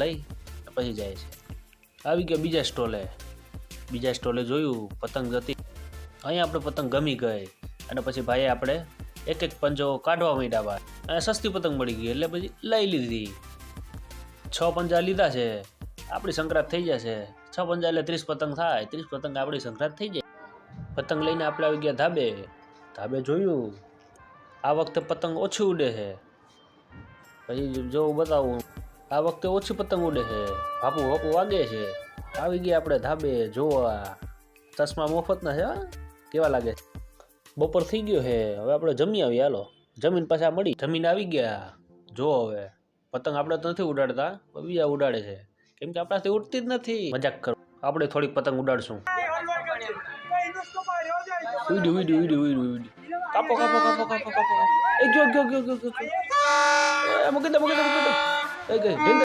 લઈ પછી જાય છે। આવી ગયા બીજા સ્ટોલે જોયું પતંગ હતી। અહીંયા આપણે પતંગ ગમી ગઈ અને પછી ભાઈએ આપણે એક એક પંજો કાઢવા માંડ્યા બહાર અને સસ્તી પતંગ મળી ગઈ એટલે પછી લઈ લીધી। 6 પંજા લીધા છે, આપણી સંક્રાંત થઈ જશે। 6 પંજા એટલે 30 પતંગ થાય, 30 પતંગ આપણી સંક્રાંત થઈ જાય। પતંગ લઈને આપણે આવી ગયા ધાબે જોયું આ વખતે પતંગ ઓછી ઉડે છે। પછી જો બતાવું આ વખતે ઓછી પતંગ ઉડે છે, ભાપુ વાગે છે। આવી ગયા આપણે ધાબે જોવા, ચશ્મા મફતના છે કેવા લાગે। બપોર થઈ ગયો છે, હવે આપણે જમી આવી, હાલો જમીન પાછા મળી। જમીન આવી ગયા, જો હવે પતંગ આપણે તો નથી ઉડાડતા, બીજા ઉડાડે છે કેમ કે આપણાથી ઉડતી જ નથી। મજાક કરો, આપણે થોડીક પતંગ ઉડાડશું। વિડીયો કાપો એ ગયો મૂકી દે